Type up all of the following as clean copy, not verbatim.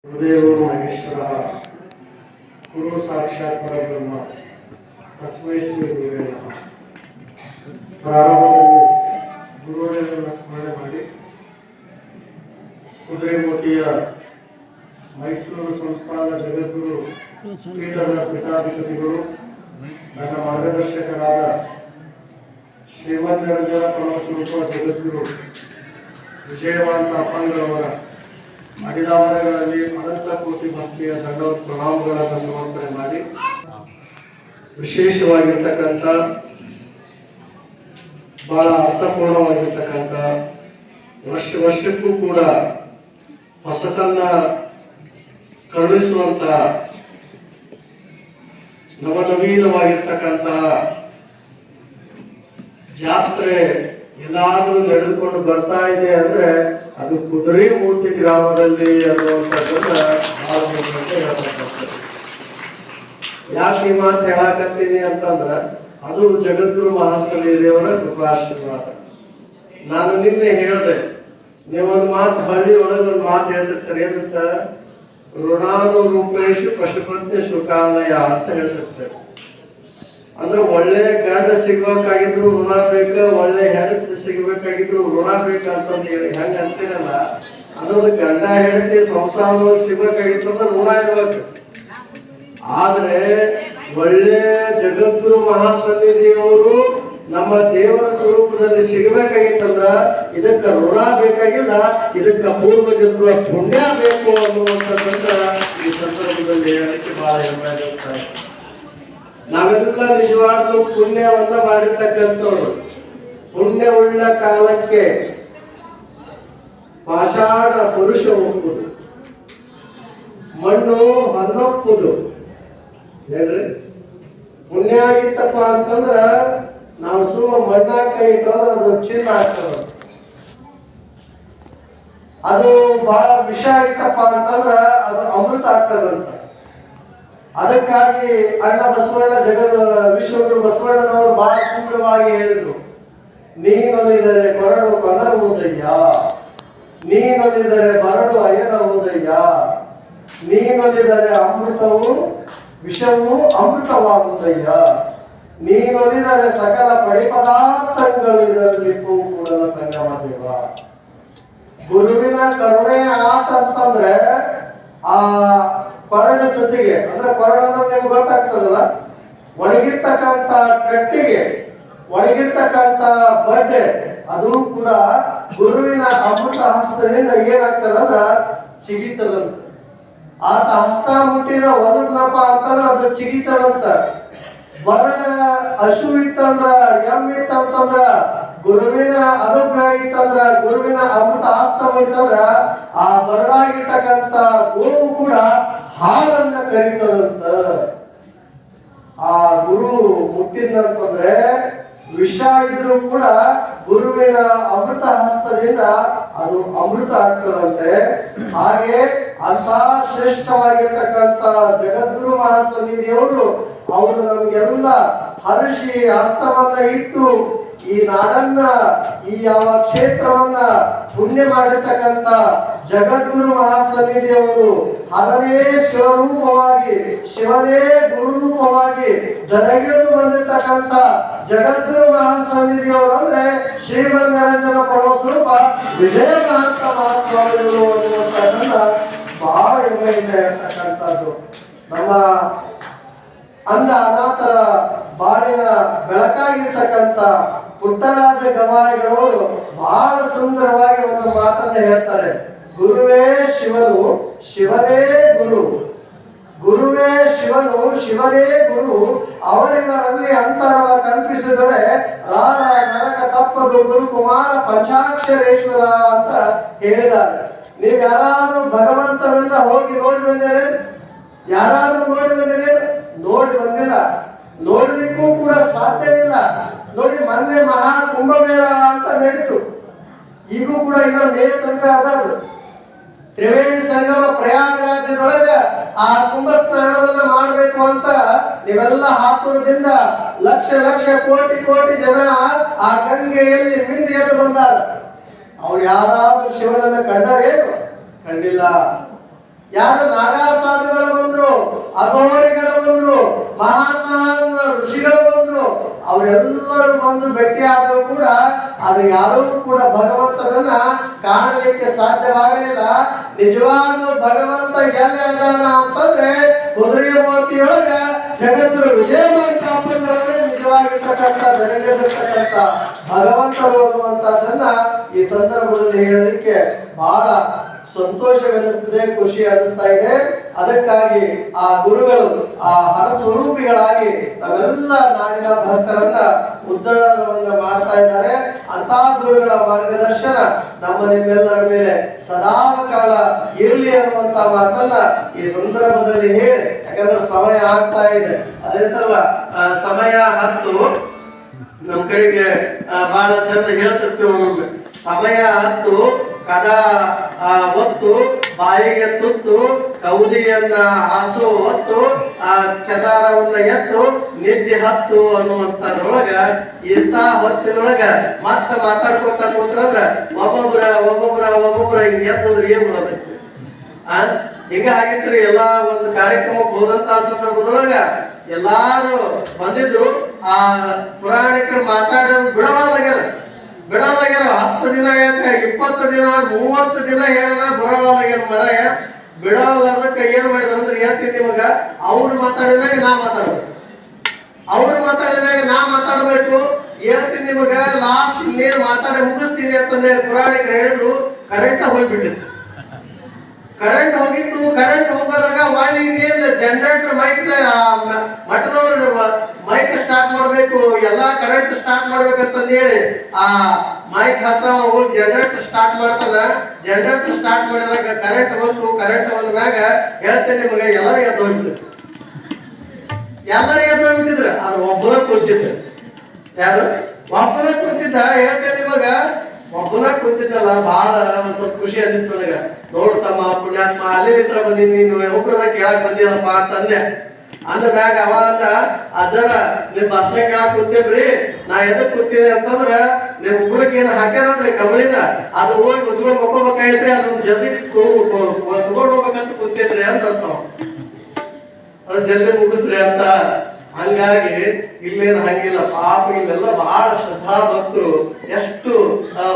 ಗುರುದೇವೋ ಮಹೇಶ್ವರ ಗುರು ಸಾಕ್ಷಾತ್ ಪರಬ್ರಹ್ಮ ತಸ್ಮೈ ಶ್ರೀ ಗುರುವೇ ನಮಃ. ಪ್ರಾರಂಭದಲ್ಲಿ ಗುರುವರನ್ನು ಸ್ಮರಣೆ ಮಾಡಿ ಕುದುರೆಮುಖಿಯ ಮೈಸೂರು ಸಂಸ್ಥಾನ ಜಗದ್ಗುರು ಪೀಠದ ಪೀಠಾಧಿಪತಿಗಳು ನನ್ನ ಮಾರ್ಗದರ್ಶಕರಾದ ಶ್ರೀಮದ್ ನಿರಂಜನ ಪರಮಸ್ವರೂಪ ಜಗದ್ಗುರು ವಿಜಯವಂತ ಅಪ್ಪಂಗಳವರ ಅಡಿದಾವರಗಳಲ್ಲಿ ಅನಂತ ಕೋಟಿ ಭಕ್ತಿಯ ದಂಡವತ್ ಪ್ರಣಾಮಗಳನ್ನು ಸಮರ್ಪಣೆ ಮಾಡಿ ವಿಶೇಷವಾಗಿರ್ತಕ್ಕಂಥ ಬಹಳ ಅರ್ಥಪೂರ್ಣವಾಗಿರ್ತಕ್ಕಂಥ ವರ್ಷಕ್ಕೂ ಕೂಡ ಹೊಸತನ್ನ ಕರುಣಿಸುವಂತ ನವನವೀನವಾಗಿರ್ತಕ್ಕಂತಹ ಜಾತ್ರೆ ಎಲ್ಲಾದ್ರೂ ನಡೆದುಕೊಂಡು ಬರ್ತಾ ಇದೆ ಅಂದ್ರೆ ಅದು ಕುದುರೆಮೂರ್ತಿ ಗ್ರಾಮದಲ್ಲಿ ಅನ್ನುವಂಥದ್ದನ್ನ ಯಾಕೆ ಈ ಮಾತು ಹೇಳಾಕತ್ತೀನಿ ಅಂತಂದ್ರ ಅದು ಜಗದ್ಗುರು ಮಹಾಸನಿ ದೇವರ ಕೃಪಾಶೀರ್ವಾದ. ನಾನು ನಿನ್ನೆ ಹೇಳಿದೆ, ನೀವೊಂದು ಮಾತು ಹಳ್ಳಿ ಒಳಗೆ ಒಂದು ಮಾತು ಹೇಳ್ತಿರ್ತಾರೆ, ಏನಂತ ಋಣಾನುರೂಪೇಶು ಪಶುಪತ್ನಿ ಸುಖಾಲಯ ಅಂತ ಹೇಳ್ತಿರ್ತಾರೆ. ಅಂದ್ರೆ ಒಳ್ಳೆ ಗಂಡ ಸಿಗ್ಬೇಕಾಗಿದ್ರು ಋಣ ಬೇಕ, ಒಳ್ಳೆ ಹೆಂಡತಿ ಸಿಗ್ಬೇಕಾಗಿದ್ರು ಋಣ ಬೇಕಂತಂದು ಹೇಳಿ ಹೆಂಗ ಅಂತೀರಲ್ಲ, ಅನ್ನೋದು ಗಂಡ ಹೆಂಡತಿ ಸಂಸಾರದೊಳಗೆ ಸಿಗ್ಬೇಕಾಗಿತ್ತು ಅಂದ್ರೆ ಋಣ ಇರ್ಬೇಕು. ಆದ್ರೆ ಒಳ್ಳೆ ಜಗದ್ಗುರು ಮಹಾಸನ್ನಿಧಿಯವರು ನಮ್ಮ ದೇವರ ಸ್ವರೂಪದಲ್ಲಿ ಸಿಗಬೇಕಾಗಿತ್ತಂದ್ರ ಇದಕ್ಕ ಋಣ ಬೇಕಾಗಿಲ್ಲ, ಇದಕ್ಕ ಪೂರ್ವ ಜನ್ಮ ಪುಣ್ಯ ಬೇಕು ಅನ್ನುವಂಥದ್ದನ್ನ ಈ ಸಂದರ್ಭದಲ್ಲಿ ಹೇಳಲಿಕ್ಕೆ ಬಹಳ ಹೆಮ್ಮೆ ಇರ್ತಾರೆ. ನಾವೆಲ್ಲ ನಿಜವಾಗ್ಲೂ ಪುಣ್ಯವನ್ನ ಮಾಡಿರ್ತಕ್ಕಂಥವ್ರು. ಪುಣ್ಯವುಳ್ಳ ಕಾಲಕ್ಕೆ ಪಾಷಾಣ ಪುರುಷ ಒಪ್ಪುದು, ಮಣ್ಣು ಹೊನ್ನೊಪ್ಪುದು. ಹೇಳ್ರಿ, ಪುಣ್ಯ ಆಗಿತ್ತಪ್ಪ ಅಂತಂದ್ರ ನಾವು ಸುಮ್ಮ ಮಣ್ಣಾಗ ಕೈ ಇಟ್ಟಂದ್ರ ಅದು ಚಿನ್ನ ಆಗ್ತದ. ಅದು ಬಹಳ ವಿಷ ಆಗಿತ್ತಪ್ಪ ಅಂತಂದ್ರ ಅದು ಅಮೃತ ಆಗ್ತದಂತ. ಅದಕ್ಕಾಗಿ ಅಣ್ಣ ಬಸವಣ್ಣ ವಿಶ್ವಗುರು ಬಸವಣ್ಣನವರು ಬಹಳ ಸುಂದರವಾಗಿ ಹೇಳಿದ್ರು, ನೀನೊಲಿದರೆ ಬರಡು ಕೊನರುವುದಯ್ಯ, ನೀನೊಲಿದರೆ ಬರಡು ಅಯನವುದಯ್ಯ, ನೀನೊಲಿದರೆ ಅಮೃತವು ವಿಷವು ಅಮೃತವಾಗುವುದಯ್ಯ, ನೀನೊಲಿದರೆ ಸಕಲ ಪಡಿಪದಾರ್ಥಗಳು ಇದರಲ್ಲಿ ಕೂಡಲ ಸಂಗಮ ದೇವ. ಗುರುವಿನ ಕರುಣೆ ಆತಂತಂದ್ರೆ ಆ ಕೊರಡ ಸತಿಗೆ, ಅಂದ್ರೆ ಕೊರಡ ಅಂದ್ರೆ ನಿಮ್ಗೆ ಗೊತ್ತಾಗ್ತದಲ್ಲ, ಒಣಗಿರ್ತಕ್ಕಂಥ ಕಟ್ಟಿಗೆ, ಒಣಗಿರ್ತಕ್ಕಂಥ ಬಡ್ಡೆ, ಅದು ಕೂಡ ಗುರುವಿನ ಅಮೃತ ಹಸ್ತದಿಂದ ಏನಾಗ್ತದಂದ್ರ ಚಿಗಿತದಂತ. ಆತ ಹಸ್ತ ಮುಟ್ಟಿದ ಒದದ್ನಪ್ಪ ಅಂತಂದ್ರ ಅದು ಚಿಗಿತದಂತ. ಬರಡ ಹಸು ಇತ್ತಂದ್ರ ಎಮ್ಮಿತ್ತಂತಂದ್ರ ಗುರುವಿನ ಅನುಗ್ರಹ ಇತ್ತಂದ್ರ, ಗುರುವಿನ ಅಮೃತ ಆಸ್ತವ ಇತ್ತಂದ್ರ ಆ ಬರಡಾಗಿರ್ತಕ್ಕಂಥ ಗೋವು ಕೂಡ ಹಾಲನ್ನ ಕರೀತದಂತ. ಆ ಗುರು ಮುಟ್ಟಿದಂತಂದ್ರೆ ವಿಷ ಇದ್ರೂ ಕೂಡ ಗುರುವಿನ ಅಮೃತ ಹಸ್ತದಿಂದ ಅದು ಅಮೃತ ಆಗ್ತದಂತೆ. ಹಾಗೆ ಅಂತ ಶ್ರೇಷ್ಠವಾಗಿರ್ತಕ್ಕಂಥ ಜಗದ್ಗುರು ಮಹಾಸನ್ನಿಧಿಯವರು ಅವರು ನಮಗೆಲ್ಲ ಹರ್ಷಿ ಹಸ್ತವನ್ನ ಇಟ್ಟು ಈ ನಾಡನ್ನ, ಈ ಯಾವ ಕ್ಷೇತ್ರವನ್ನ ಪುಣ್ಯ ಮಾಡಿರ್ತಕ್ಕಂಥ ಜಗದ್ಗುರು ಮಹಾಸನ್ನಿಧಿಯವರು ಹರನೇ ಶಿವರೂಪವಾಗಿ, ಶಿವನೇ ಗುರುರೂಪವಾಗಿ ದರಗಿಳಿದು ಬಂದಿರ್ತಕ್ಕಂಥ ಜಗದ್ಗುರು ಮಹಾಸನ್ನಿಧಿಯವರು ಅಂದ್ರೆ ಶ್ರೀಮದ್ ನಿರಂಜನ ಪರಮಸ್ವರೂಪ ವಿಜಯ ಮಹಾಂತ ಮಹಾಸ್ವಾಮಿಗಳು ಅನ್ನುವಂಥದ್ದನ್ನ ಬಹಳ ಹೆಮ್ಮೆಯಿಂದ ಹೇಳ್ತಕ್ಕಂಥದ್ದು. ನಮ್ಮ ಅಂಧ ಅನಾಥರ ಬಾಳಿನ ಬೆಳಕಾಗಿರ್ತಕ್ಕಂಥ ಪುಟ್ಟರಾಜ ಗವಾಯಿಗಳವರು ಬಹಳ ಸುಂದರವಾಗಿ ಒಂದು ಮಾತನ್ನ ಹೇಳ್ತಾರೆ, ಗುರುವೇ ಶಿವನು, ಶಿವನೇ ಗುರು, ಗುರುವೇ ಶಿವನು, ಶಿವನೇ ಗುರು, ಅವರಿವರಲ್ಲಿ ಅಂತರವ ಕಲ್ಪಿಸಿದೊಡೆ ರಾರ ನರಕ ತಪ್ಪದು ಗುರು ಕುಮಾರ ಪಂಚಾಕ್ಷರೇಶ್ವರ ಅಂತ ಹೇಳಿದ್ದಾರೆ. ನೀವು ಯಾರಾದ್ರೂ ಭಗವಂತನನ್ನ ಹೋಗಿ ನೋಡಿ ಬಂದಿರಿ? ಯಾರಾದ್ರೂ ನೋಡಿ ಬಂದಿರಿ? ನೋಡಿ ಬಂದಿಲ್ಲ, ನೋಡ್ಲಿಕ್ಕೂ ಕೂಡ ಸಾಧ್ಯವಿಲ್ಲ. ನೋಡಿ, ಮೊನ್ನೆ ಮಹಾ ಕುಂಭಮೇಳ ಅಂತ ನಡೀತು, ಈಗೂ ಕೂಡ ಇನ್ನ ಮೇ ತನಕ ಅದು ತ್ರಿವೇಣಿ ಸಂಗಮ ಪ್ರಯಾಗರಾಜ್ಯದೊಳಗ ಆ ಕುಂಭ ಸ್ನಾನವನ್ನ ಮಾಡಬೇಕು ಅಂತ ನೀವೆಲ್ಲ ಹಾತುರದಿಂದ ಲಕ್ಷ ಲಕ್ಷ ಕೋಟಿ ಕೋಟಿ ಜನ ಆ ಗಂಗೆಯಲ್ಲಿ ಮಿಂದು ಎದ್ದು ಬಂದಾರ. ಅವ್ರು ಯಾರಾದ್ರೂ ಶಿವನನ್ನ ಕಂಡರೇನು? ಕಂಡಿಲ್ಲ. ಯಾರು ನಾಗಾಸಾಧುಗಳು ಬಂದ್ರು, ಅಘೋರಿಗಳು ಬಂದ್ರು, ಮಹಾನ್ ಋಷಿಗಳು ಬಂದ್ರು, ಅವರೆಲ್ಲರೂ ಬಂದು ಭೇಟಿ ಆದರೂ ಕೂಡ ಅದು ಯಾರೂ ಕೂಡ ಭಗವಂತನನ್ನ ಕಾಣಲಿಕ್ಕೆ ಸಾಧ್ಯವಾಗಲಿಲ್ಲ. ನಿಜವಾಗ್ಲೂ ಭಗವಂತ ಎಲ್ಲಿ ಅದಾನ ಅಂತಂದ್ರೆ ಕುದುರೆ ಮೋತಿಯೊಳಗ ಜಗತ್ತು ವಿಜಯಮಾಂತಪ್ಪನೊಳಗೆ ನಿಜವಾಗಿರ್ತಕ್ಕಂಥ ದರಿದ್ರತಕ್ಕಂಥ ಭಗವಂತರು ಅನ್ನುವಂಥದ್ದನ್ನ ಈ ಸಂದರ್ಭದಲ್ಲಿ ಹೇಳಲಿಕ್ಕೆ ಬಹಳ ಸಂತೋಷವೆನಿಸ್ತದೆ, ಖುಷಿ ಅನಿಸ್ತಾ ಇದೆ. ಅದಕ್ಕಾಗಿ ಆ ಗುರುಗಳು ಆ ಹರಸ್ವರೂಪಿಗಳಾಗಿ ನಾವೆಲ್ಲ ನಾಡಿನ ಭಕ್ತರನ್ನ ಉದ್ಧಾರವನ್ನ ಮಾಡ್ತಾ ಇದ್ದಾರೆ. ಅಂತ ಗುರುಗಳ ಮಾರ್ಗದರ್ಶನ ನಮ್ಮ ನಿಮ್ಮೆಲ್ಲರ ಮೇಲೆ ಸದಾಕಾಲ ಇರಲಿ ಅನ್ನುವಂತ ಮಾತನ್ನ ಈ ಸಂದರ್ಭದಲ್ಲಿ ಹೇಳಿ, ಯಾಕಂದ್ರೆ ಸಮಯ ಆಗ್ತಾ ಇದೆ. ಅದೇ ತರ ಸಮಯ ಹತ್ತು ನಮ್ ಕಡೆಗೆ ಬಹಳ ಚಂದ ಹೇಳ್ತಿರ್ತೀವಿ. ಸಮಯ ಹತ್ತು ಕದ ಒತ್ತು ಬಾಯಿಗೆ ತುತ್ತು ಕೌದಿಯನ್ನ ಹಾಸು ಹೊತ್ತು ಚದಾರವನ್ನ ಎತ್ತು ನಿದ್ದೆ ಹತ್ತು ಅನ್ನುವಂಥದ್ರೊಳಗ ಇಂಥ ಹೊತ್ತಿನೊಳಗ ಮತ್ತೆ ಮಾತಾಡ್ಕೊತ ಕೂತ್ರಂದ್ರ ಒಬ್ಬೊಬ್ರ ಹಿಂಗ ಎತ್ತೋದ್ರೆ ಏನ್ ಮಾಡಬೇಕು? ಹಿಂಗ ಆಗಿತ್ರಿ. ಎಲ್ಲಾ ಒಂದು ಕಾರ್ಯಕ್ರಮಕ್ಕೆ ಹೋದಂತ ಸಂದರ್ಭದೊಳಗ ಎಲ್ಲಾರು ಬಂದಿದ್ರು. ಆ ಪುರಾಣಿಕರು ಮಾತಾಡೋದು ಬಿಡವಾದಾಗ್ಯಾರ 10 ದಿನ 20 ದಿನ 30 ದಿನ ಹೇಳದ ಬಿಡವಾದಾಗ್ಯಾರ. ಮರ ಬಿಡೋದಕ್ಕೆ ಏನ್ ಮಾಡಿದ್ರು ಅಂದ್ರೆ ಹೇಳ್ತೀನಿ ನಿಮಗ, ಅವ್ರು ಮಾತಾಡಿದಾಗ ನಾ ಮಾತಾಡಬೇಕು. ಹೇಳ್ತೀನಿ ನಿಮಗ, ಲಾಸ್ಟ್ ಇನ್ನೇನು ಮಾತಾಡಿ ಮುಗಿಸ್ತೀನಿ ಅಂತಂದ್ರೆ ಪುರಾಣಿಕರು ಹೇಳಿದ್ರು. ಕರೆಂಟ್ ಹೋಗ್ಬಿಟ್ಟಿದ್ರು. ಕರೆಂಟ್ ಹೋಗಿತ್ತು. ಕರೆಂಟ್ ಹೋಗೋದ್ರಾಗ ವಾಣಿ ಇನ್ನೇನು ಜನರೇಟರ್ ಮೈಕ್ ಮಠದವ್ರು ಮೈಕ್ ಸ್ಟಾರ್ಟ್ ಮಾಡ್ಬೇಕು, ಎಲ್ಲಾ ಕರೆಂಟ್ ಸ್ಟಾರ್ಟ್ ಮಾಡ್ಬೇಕಂತಂದು ಹೇಳಿ ಆ ಮೈಕ್ ಹೋಗಿ ಜನರೇಟರ್ ಸ್ಟಾರ್ಟ್ ಮಾಡ್ತಾನ. ಜನರೇಟರ್ ಸ್ಟಾರ್ಟ್ ಮಾಡಿದ್ರಾಗ ಕರೆಂಟ್ ಬಂತು. ಕರೆಂಟ್ ಬಂದ ಮ್ಯಾಗ ಹೇಳ್ತೇನೆ ನಿಮಗೆ, ಎಲ್ಲರೂ ಎದ್ದು ಹೋಗ್ಬಿಟ್ಟಿದ್ರು. ಅದು ಒಬ್ಬನ ಕೂತಿದ್ರು. ಯಾರು ಒಬ್ಬನ ಕೂತಿದ್ದ. ಹೇಳ್ತೇನೆ ನಿಮಗ, ಒಬ್ಬನ ಕೂತಿದ್ದಲ್ಲ, ಬಹಳ ಸ್ವಲ್ಪ ಖುಷಿ ಅನಿಸ್ತು ನನಗ. ನೋಡ್ತಮ್ಮ ಪುಣ್ಯಾತ್ಮ, ಅಲ್ಲಿ ನಿಂತ್ರ ಬಂದಿನಿ, ನೀನು ಒಬ್ಬರನ್ನ ಕೇಳಕ್ ಬಂದಿಲ್ಲಪ್ಪ ಅಂತಂದೆ. ಅಂದ ಮ್ಯಾಗ ಅವ ಅಂದ, ಅಜ್ಜರ ನಿಮ್ ಬಸ್ನ ಕೇಳಕ್ ಕೂತೇನ್ರಿ. ನಾ ಎದಕ್ ಕೂತಿದೆ ಅಂತಂದ್ರ ನಿಮ್ ಹುಡುಗ ಏನ್ ಹಾಕ್ಯಾರಲ್ರಿ ಕಬಳಿನ, ಅದು ಹೋಗಿ ಮುಚ್ಕೊಂಡ್ ಮಕ್ಕೋಬೇಕಾಯ್ತ್ರಿ, ಅದೊಂದು ಜಲ್ದಿ ತಗೊಂಡ್ ಹೋಗ್ಬೇಕಂತ ಕೂತೇನ್ರಿ ಅಂತ ಅದು ಜಲ್ದಿ ಮುಗಿಸ್ರಿ ಅಂತ. ಹಂಗಾಗಿ ಇಲ್ಲೇನು ಹಂಗಿಲ್ಲ. ಪಾಪ ಇಲ್ಲೆಲ್ಲ ಬಹಳ ಶ್ರದ್ಧಾ ಭಕ್ತರು ಎಷ್ಟು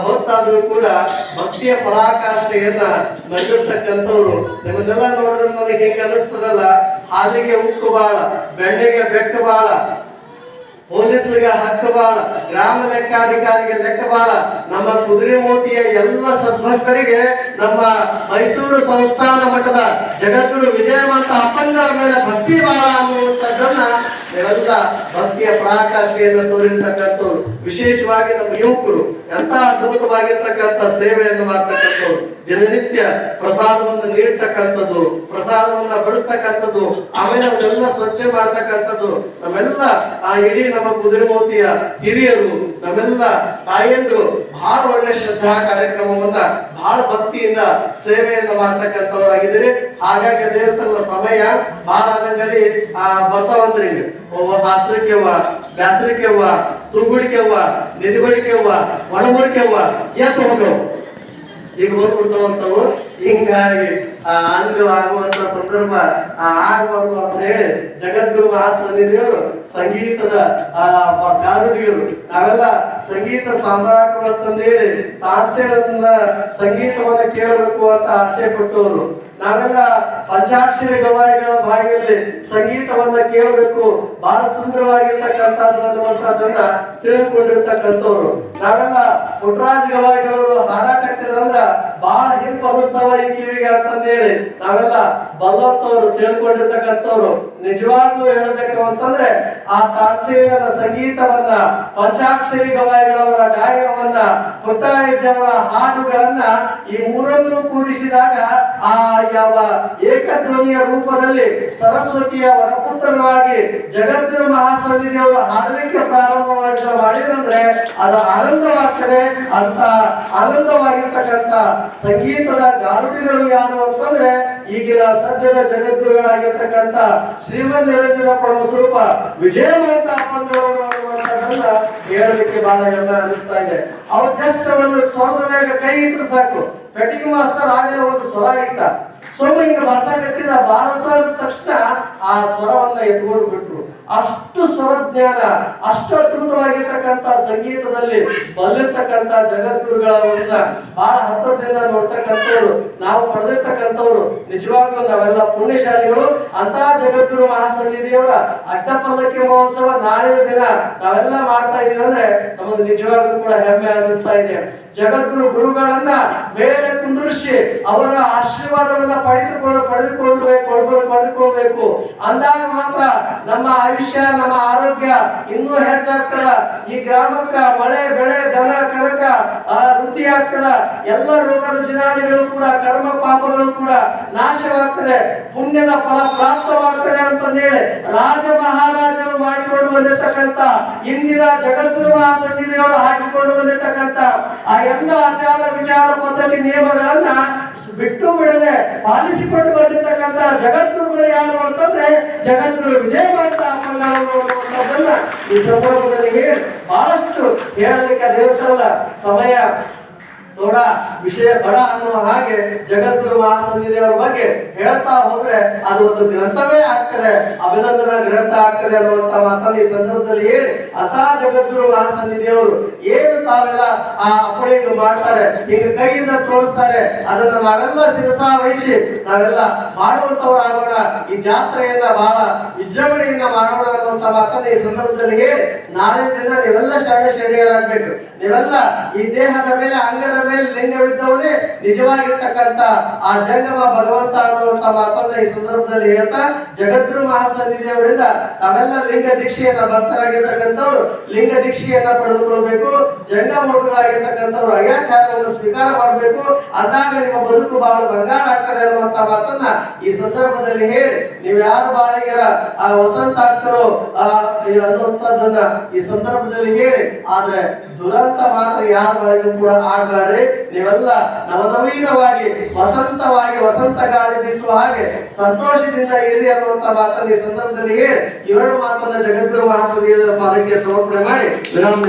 ಹೊತ್ತಾದ್ರೂ ಕೂಡ ಭಕ್ತಿಯ ಪರಾಕಾಷ್ಠೆಯನ್ನ ಮಾಡಿರ್ತಕ್ಕಂಥವ್ರು. ನಿಮ್ಮನ್ನೆಲ್ಲ ನೋಡಿದ್ರೆ ನನಗೆ ಹೆಂಗೆ ಅನಿಸ್ತದಲ್ಲ, ಹಾಲಿಗೆ ಉಕ್ಕು ಬಾಳ, ಬೆಣ್ಣೆಗೆ ಬೆಕ್ಕ ಬಾಳ, ಪೊಲೀಸರಿಗೆ ಹಕ್ಕು ಬಾಳ, ಗ್ರಾಮ ಲೆಕ್ಕಾಧಿಕಾರಿಗೆ ಲೆಕ್ಕ ಬಾಳ. ನಮ್ಮ ಕುದುರೆ ಮೋತಿಯ ಎಲ್ಲ ಸದ್ಭಕ್ತರಿಗೆ ನಮ್ಮ ಮೈಸೂರು ಸಂಸ್ಥಾನ ಮಠದ ಜಗದ್ಗುರು ವಿಜಯಮಾಂತ ಅಪ್ಪಂಗಳ ಮೇಲೆ ಭಕ್ತಿ ಬಾಳ ಅನ್ನುವಂಥದ್ದನ್ನ ಇವೆಲ್ಲ ಭಕ್ತಿಯ ಪರಾಕಾಷ್ಠೆಯನ್ನು ತೋರಿರ್ತಕ್ಕಂಥವ್ರು. ವಿಶೇಷವಾಗಿ ನಮ್ಮ ಯುವಕರು ಎಂತ ಅದ್ಭುತವಾಗಿರ್ತಕ್ಕಂಥ ಸೇವೆಯನ್ನು ಮಾಡ್ತಕ್ಕಂಥವ್ರು. ದಿನನಿತ್ಯ ಪ್ರಸಾದವನ್ನು ನೀಡ್ತಕ್ಕಂಥದ್ದು, ಪ್ರಸಾದವನ್ನ ಬಡಿಸ್ತಕ್ಕಂಥದ್ದು, ಆಮೇಲೆ ಅವನ್ನೆಲ್ಲ ಸ್ವಚ್ಛ ಮಾಡ್ತಕ್ಕಂಥದ್ದು. ನಮ್ಮೆಲ್ಲ ಆ ಇಡೀ ನಮ್ಮ ಕುದುರೆಮೋತಿಯ ಹಿರಿಯರು, ನಮ್ಮೆಲ್ಲ ತಾಯಿಯಂದ್ರು ಬಹಳ ಒಳ್ಳೆ ಶ್ರದ್ಧಾ ಕಾರ್ಯಕ್ರಮವನ್ನ ಬಹಳ ಭಕ್ತಿಯಿಂದ ಸೇವೆಯನ್ನ ಮಾಡ್ತಕ್ಕಂಥವ್ರಾಗಿದ್ದೀರಿ. ಹಾಗಾಗಿ ಅದೇ ಸಮಯ ಬಹಳ ಆದಂಗಲ್ಲಿ ಬರ್ತಾವಂದ್ರಿ. ಹಾಸರಿಕೆವ್ವ, ಬ್ಯಾಸರಿಕೆವ್ವ, ತುಗುಡಿಕೆವ್ವ, ನಿದಿಬಳಿಕೆವ್ವ, ಒಣಮುಡಿಕೆವ್ವ ಎತ್ತು ಹೋಗವು ಈಗ ಬಂದ್ಬಿಡ್ತಾವಂತವು. ಹಿಂಗಾಗಿ ಅಂದು ಆಗುವಂತ ಸಂದರ್ಭ ಆಗಬಾರ್ದು ಅಂತ ಹೇಳಿ ಜಗದ್ಗುರು ಮಹಾಸನ್ನಿಧಿಯವರು ಸಂಗೀತದ ಗಾರುಡಿಗರು, ನಾವೆಲ್ಲ ಸಂಗೀತ ಸಾಮ್ರಾಟರು ಅಂತಂದೇಳಿ ತಾನ್ಸೇನನ್ನ ಸಂಗೀತವನ್ನ ಕೇಳಬೇಕು ಅಂತ ಆಸೆ ಪಟ್ಟವರು. ನಾವೆಲ್ಲ ಪಂಚಾಕ್ಷರಿ ಗವಾಯಿಗಳ ಭಾಗದಲ್ಲಿ ಸಂಗೀತವನ್ನ ಕೇಳಬೇಕು, ಬಹಳ ಸುಂದರವಾಗಿರ್ತಕ್ಕಂಥದ್ದು ಅನ್ನುವಂಥದ್ದನ್ನ ತಿಳಿದುಕೊಂಡಿರ್ತಕ್ಕಂಥವ್ರು. ನಾವೆಲ್ಲ ಪುಟ್ಟರಾಜ ಗವಾಯಿಗಳವರು ಹಾಡಾಟಕ್ತಿದ್ರಂದ್ರ ಬಹಳ ಹಿಂಪ್ ಅನಿಸ್ತಾವ ಈ ಕಿವಿಗೆ ಅಂತಂದೇಳಿ ನಾವೆಲ್ಲ ಬಲ್ಲಂತವ್ರು, ತಿಳ್ಕೊಂಡಿರ್ತಕ್ಕಂಥವ್ರು. ನಿಜವಾಗ್ಲೂ ಹೇಳಬೇಕು ಅಂತಂದ್ರೆ ಆ ತಾನ್ಸೇನನ ಸಂಗೀತವನ್ನ, ಪಂಚಾಕ್ಷರಿ ಗವಾಯಿಗಳವರ ಗಾಯನವನ್ನ, ಪುಟ್ಟರಾಜವರ ಹಾಡುಗಳನ್ನ ಈ ಮೂರನ್ನು ಕೂಡಿಸಿದಾಗ ಆ ಯಾವ ಏಕಧ್ವನಿಯ ರೂಪದಲ್ಲಿ ಸರಸ್ವತಿಯ ವರಪುತ್ರರಾಗಿ ಜಗದ್ಗುರು ಮಹಾಸನ್ನಿಧಿಯವರು ಹಾಡಲಿಕ್ಕೆ ಪ್ರಾರಂಭ ಮಾಡಿದ್ರಂದ್ರೆ ಅದು ಆನಂದವಾಗ್ತದೆ. ಅಂತ ಆನಂದವಾಗಿರ್ತಕ್ಕಂಥ ಸಂಗೀತದ ಗಾರುಡಿಗಳು ಯಾರು ಅಂತಂದ್ರೆ ಈಗಿನ ಸದ್ಯದ ಜಗದ್ಗುರುಗಳಾಗಿರ್ತಕ್ಕಂಥ ಶ್ರೀಮನ್ ನಿರಂಜನ ಪರಮ ಸ್ವರೂಪ ವಿಜಯಮಾಂತ ಅಪ್ಪಂಗಳವರು ಅನ್ನುವಂಥದ್ದನ್ನ ಹೇಳಲಿಕ್ಕೆ ಬಹಳ ಹೆಮ್ಮೆ ಅನಿಸ್ತಾ ಇದೆ. ಅವ್ರು ಜಸ್ಟ್ ಒಂದು ಸ್ವರದ ಮೇಲೆ ಕೈ ಇಟ್ಟರೆ ಸಾಕು, ಪೆಟ್ಟಿಗೆ ಮಾಸ್ತರ್ ಆಗಲೇ ಒಂದು ಸ್ವರ ಇಟ್ಟ, ಸೋಮ ಹಿಂಗ ಬಾರ್ಸಕತ್ತಿದ ಬಾರಸಾದ ತಕ್ಷಣ ಆ ಸ್ವರವನ್ನ ಎತ್ಕೊಂಡು ಬಿಟ್ರು. ಅಷ್ಟು ಸ್ವರಜ್ಞಾನ, ಅಷ್ಟು ಅದ್ಭುತವಾಗಿರ್ತಕ್ಕಂಥ ಸಂಗೀತದಲ್ಲಿ ಬಲ್ಲಿರ್ತಕ್ಕಂಥ ಜಗದ್ಗುರುಗಳನ್ನ ಬಹಳ ಹತ್ತಿರದಿಂದ ನೋಡ್ತಕ್ಕಂಥವ್ರು ನಾವು ಪಡೆದಿರ್ತಕ್ಕಂಥವ್ರು. ನಿಜವಾಗ್ಲೂ ನಾವೆಲ್ಲ ಪುಣ್ಯಶಾಲಿಗಳು. ಅಂತ ಜಗದ್ಗುರು ಮಹಾಸನ್ನಿಧಿಯವರ ಅಡ್ಡಪಲ್ಲಕ್ಕಿ ಮಹೋತ್ಸವ ನಾಳಿನ ದಿನ ನಾವೆಲ್ಲ ಮಾಡ್ತಾ ಇದೀವಿ ಅಂದ್ರೆ ನಮಗೆ ನಿಜವಾಗ್ಲೂ ಕೂಡ ಹೆಮ್ಮೆ ಅನಿಸ್ತಾ ಇದೆ. ಜಗದ್ಗುರು ಗುರುಗಳನ್ನ ಮೇಲೆ ಕುಂದಿರಿಸಿ ಅವರ ಆಶೀರ್ವಾದವನ್ನ ಪಡೆದುಕೊಳ್ಬೇಕು. ಅಂದಾಗ ಮಾತ್ರ ನಮ್ಮ ಆಯುಷ್ಯ, ನಮ್ಮ ಆರೋಗ್ಯ ಇನ್ನೂ ಹೆಚ್ಚಾಗ್ತದ. ಈ ಗ್ರಾಮಕ್ಕ ಮಳೆ ಬೆಳೆ ದನ ಕನಕ ವೃದ್ಧಿ ಆಗ್ತದ. ಎಲ್ಲ ರೋಗ ರುಜಿನಾದಿಗಳು ಕೂಡ, ಕರ್ಮ ಪಾಪಗಳು ಕೂಡ ನಾಶವಾಗ್ತದೆ, ಪುಣ್ಯದ ಫಲ ಪ್ರಾಪ್ತವಾಗ್ತದೆ ಅಂತಂದೇಳಿ ರಾಜ ಮಹಾರಾಜರು ಮಾಡಿಕೊಂಡು ಬಂದಿರ್ತಕ್ಕಂಥ ಇಂದಿನ ಜಗದ್ಗುರು ಮಹಾಸನ್ನಿಧಿಯವರು ಹಾಕಿಕೊಂಡು ಬಂದಿರ್ತಕ್ಕಂಥ ಆ ಎಲ್ಲ ಆಚಾರ ವಿಚಾರ ಪದ್ಧತಿ ನಿಯಮಗಳನ್ನ ಬಿಟ್ಟು ಬಿಡದೆ ಪಾಲಿಸಿಕೊಂಡು ಬಂದಿರ್ತಕ್ಕಂಥ ಜಗದ್ಗುರುಗಳು ಯಾರು ಅಂತಂದ್ರೆ ಜಗದ್ಗುರು ವಿಜಯ ಅನ್ನುವಂಥದ್ದನ್ನ ಈ ಸಂದರ್ಭದಲ್ಲಿ ಹೇಳಿ ಬಹಳಷ್ಟು ಹೇಳಲಿಕ್ಕೆ ಅದಿರುತ್ತಲ್ಲ ಸಮಯ ದೊಡ್ಡ ವಿಷಯ ಬಡ ಅನ್ನುವ ಹಾಗೆ ಜಗದ್ಗುರು ಮಹಾಸನ್ನಿಧಿಯವರ ಬಗ್ಗೆ ಹೇಳ್ತಾ ಹೋದ್ರೆ ಅದು ಒಂದು ಗ್ರಂಥವೇ ಆಗ್ತದೆ, ಅಭಿನಂದನಾ ಗ್ರಂಥ ಆಗ್ತದೆ ಅನ್ನುವಂತ ಮಾತನ್ನು ಈ ಸಂದರ್ಭದಲ್ಲಿ ಹೇಳಿ ಅತಾ ಜಗದ್ಗುರು ಮಹಾಸನ್ನಿಧಿಯವರು ಏನು ತಾವೆಲ್ಲ ಆ ಅಪ್ಪಣೆಗೆ ಮಾಡ್ತಾರೆ, ಈಗ ಕೈಯಿಂದ ತೋರಿಸ್ತಾರೆ, ಅದನ್ನ ನಾವೆಲ್ಲ ಶಿರಸಾ ವಹಿಸಿ ನಾವೆಲ್ಲ ಮಾಡುವಂತವರಾಗೋಣ. ಈ ಜಾತ್ರೆಯನ್ನ ಬಹಳ ವಿಜೃಂಭಣೆಯಿಂದ ಮಾಡೋಣ ಅನ್ನುವಂತ ಮಾತನ್ನು ಈ ಸಂದರ್ಭದಲ್ಲಿ ಹೇಳಿ ನಾಳೆ ದಿನ ನೀವೆಲ್ಲ ಶರಣೆಯರಾಗಬೇಕು. ನೀವೆಲ್ಲ ಈ ದೇಹದ ಮೇಲೆ ಅಂಗದ ಮೇಲೆ ಲಿಂಗವಿದ್ದವನೇ ನಿಜವಾಗಿರ್ತಕ್ಕಂಥ ಆ ಜಂಗಮ ಭಗವಂತ ಅನ್ನುವಂತ ಮಾತನ್ನ ಈ ಸಂದರ್ಭದಲ್ಲಿ ಹೇಳ್ತಾ ಜಗದ್ಗುರು ಮಹಾಸನ್ನಿಧಿಯವರಿಂದ ತಾವೆಲ್ಲ ಲಿಂಗ ದೀಕ್ಷೆಯನ್ನ ಭಕ್ತರಾಗಿರ್ತಕ್ಕಂಥವ್ರು ಲಿಂಗ ದೀಕ್ಷೆಯನ್ನ ಪಡೆದುಕೊಳ್ಬೇಕು. ಜಂಗಮೋಟುಗಳಾಗಿರ್ತಕ್ಕಂಥವ್ರು ಅಯಾಚಾರವನ್ನು ಸ್ವೀಕಾರ ಮಾಡಬೇಕು. ಅಂದಾಗ ನಿಮ್ಮ ಬದುಕು ಬಹಳ ಬಂಗಾರ ಆಗ್ತದೆ ಅನ್ನುವಂತ ಮಾತನ್ನ ಈ ಸಂದರ್ಭದಲ್ಲಿ ಹೇಳಿ ನೀವು ಯಾರು ಬಾಳಿಗೆರ ಆ ವಸಂತ ಆಗ್ತಾರೋ ಅನ್ನುವಂಥದ್ದನ್ನ ಈ ಸಂದರ್ಭದಲ್ಲಿ ಹೇಳಿ, ಆದ್ರೆ ದುರಂತ ಮಾತ್ರ ಯಾರ ಬಾಳಿಗೂ ಕೂಡ ಆಗಬಾರ್ದು. ನೀವೆಲ್ಲ ನವನವೀನವಾಗಿ ವಸಂತವಾಗಿ ವಸಂತ ಗಾಳಿ ಬೀಸುವ ಹಾಗೆ ಸಂತೋಷದಿಂದ ಇರಿ ಅನ್ನುವಂತ ಮಾತನ್ನು ಈ ಸಂದರ್ಭದಲ್ಲಿ ಹೇಳಿ 2 ಮಾತನ್ನ ಜಗದ್ಗುರು ಮಹಾಸನ್ನಿಧಿಯವರ ಪಾದಕ್ಕೆ ಸಮರ್ಪಣೆ ಮಾಡಿ ವಿರಾಮ.